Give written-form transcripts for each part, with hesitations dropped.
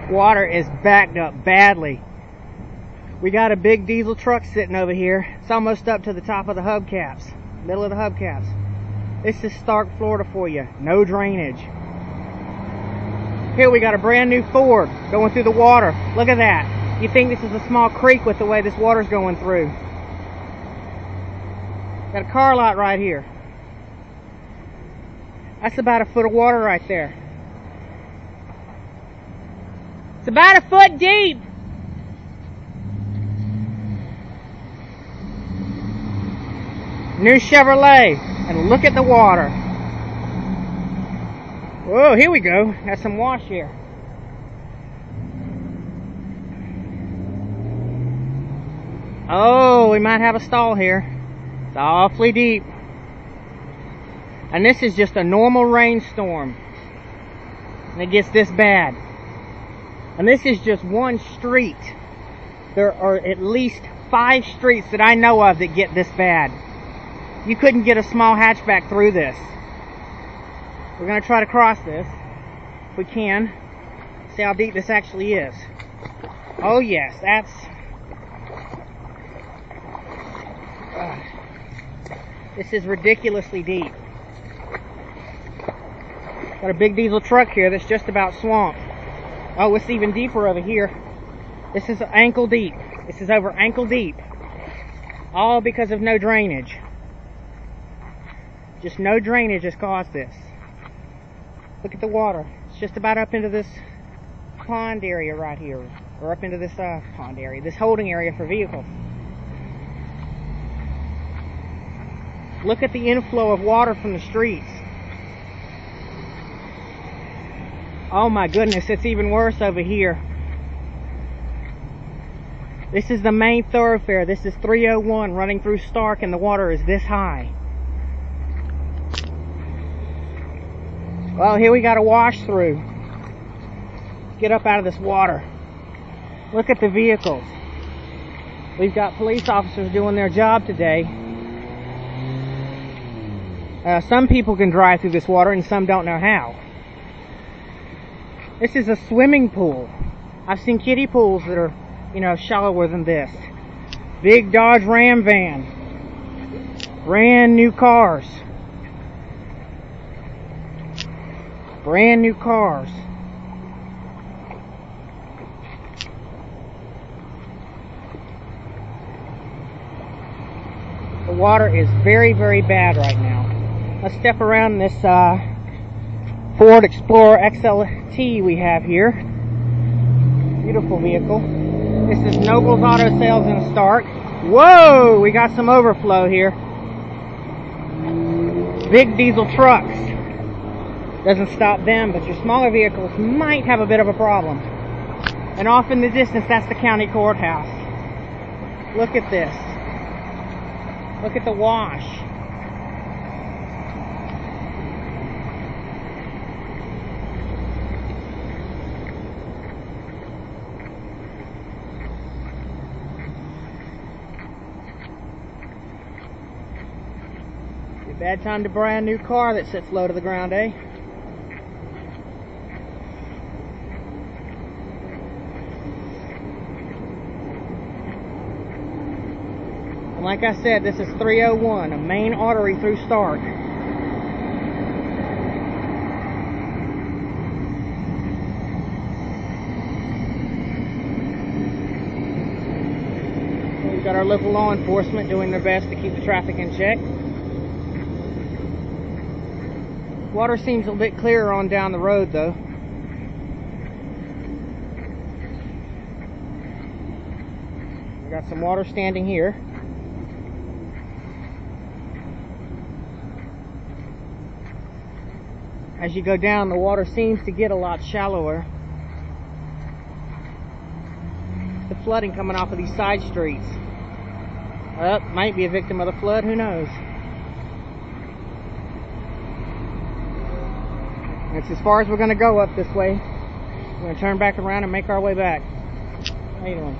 Water is backed up badly. We got a big diesel truck sitting over here. It's almost up to the top of the hubcaps, middle of the hubcaps. This is Starke, Florida for you. No drainage. Here we got a brand new Ford going through the water. Look at that. You think this is a small creek with the way this water's going through. Got a car lot right here. That's about a foot of water right there. It's about a foot deep. New Chevrolet. And look at the water. Whoa, here we go. Got some wash here. Oh, we might have a stall here. It's awfully deep. And this is just a normal rainstorm. And it gets this bad. And this is just one street. There are at least 5 streets that I know of that get this bad. You couldn't get a small hatchback through this. We're going to try to cross this, if we can. See how deep this actually is. Oh yes, that's... this is ridiculously deep. Got a big diesel truck here that's just about swamped. Oh, it's even deeper over here. This is ankle deep. This is over ankle deep. All because of no drainage. Just no drainage has caused this. Look at the water. It's just about up into this pond area right here. Or up into this pond area. This holding area for vehicles. Look at the inflow of water from the streets. Oh my goodness, it's even worse over here. This is the main thoroughfare. This is 301 running through Starke, and the water is this high. Well, here we got a wash through. Let's get up out of this water. Look at the vehicles. We've got police officers doing their job today. Some people can drive through this water and some don't know how. This is a swimming pool. I've seen kiddie pools that are, you know, shallower than this. Big Dodge Ram van. Brand new cars. Brand new cars. The water is very, very bad right now. Let's step around this Ford Explorer XLT we have here. Beautiful vehicle. This is Noble's Auto Sales in Starke. Whoa! We got some overflow here. Big diesel trucks. Doesn't stop them, but your smaller vehicles might have a bit of a problem. And off in the distance, that's the county courthouse. Look at this. Look at the wash. Bad time to buy a new car that sits low to the ground, eh? And like I said, this is 301, a main artery through Starke. We've got our local law enforcement doing their best to keep the traffic in check. Water seems a bit clearer on down the road though. We got some water standing here. As you go down, the water seems to get a lot shallower. The flooding coming off of these side streets. Well, might be a victim of the flood, who knows? That's as far as we're going to go up this way. We're going to turn back around and make our way back. How you doing?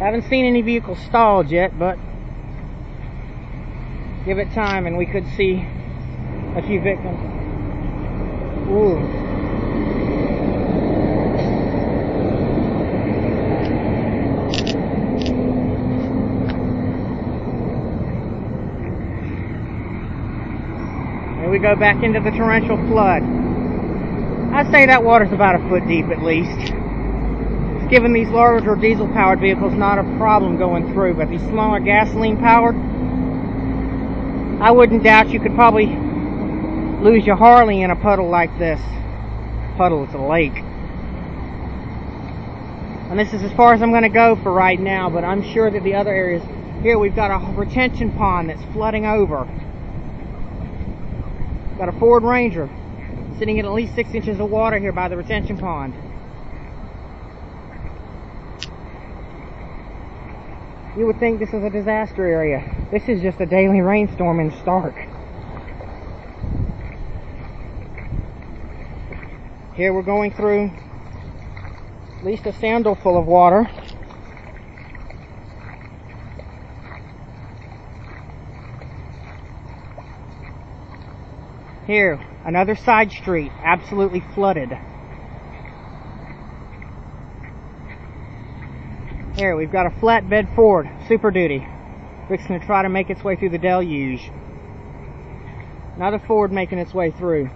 Haven't seen any vehicles stalled yet, but give it time and we could see a few victims. Ooh. Here we go back into the torrential flood. I'd say that water's about a foot deep at least. Given these larger diesel-powered vehicles, not a problem going through, but these smaller gasoline-powered, I wouldn't doubt you could probably lose your Harley in a puddle like this. Puddle, it's a lake. And this is as far as I'm going to go for right now, but I'm sure that the other areas... Here we've got a retention pond that's flooding over. Got a Ford Ranger sitting at least 6 inches of water here by the retention pond. You would think this is a disaster area. This is just a daily rainstorm in Starke. Here we're going through at least a sandal full of water. Here, another side street, absolutely flooded. Here, we've got a flatbed Ford, Super Duty, fixing to try to make its way through the deluge. Another Ford making its way through.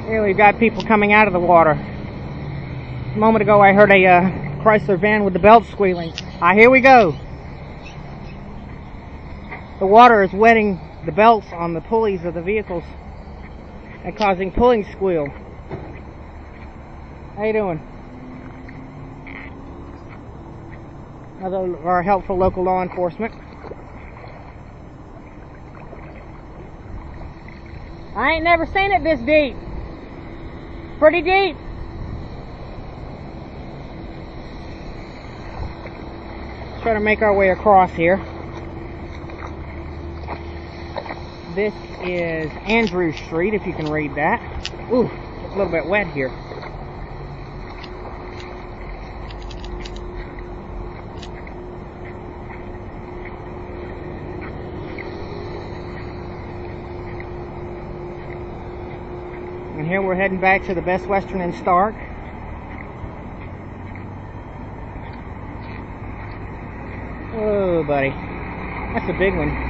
Here we've got people coming out of the water. A moment ago I heard a Chrysler van with the belt squealing. Here we go. The water is wetting the belts on the pulleys of the vehicles and causing pulling squeal. How you doing? Another of our helpful local law enforcement. I ain't never seen it this deep. Pretty deep. Let's try to make our way across here. This is Andrew Street, if you can read that. Ooh, it's a little bit wet here. And here we're heading back to the Best Western in Starke. Oh, buddy. That's a big one.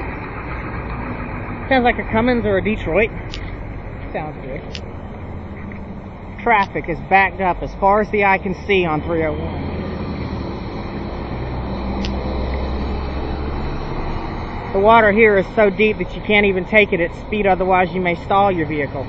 Sounds like a Cummins or a Detroit. Sounds good. Traffic is backed up as far as the eye can see on 301. The water here is so deep that you can't even take it at speed, otherwise you may stall your vehicle.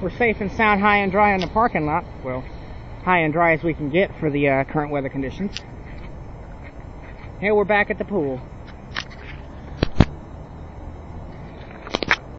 We're safe and sound, high and dry in the parking lot. Well, high and dry as we can get for the current weather conditions. Here we're back at the pool.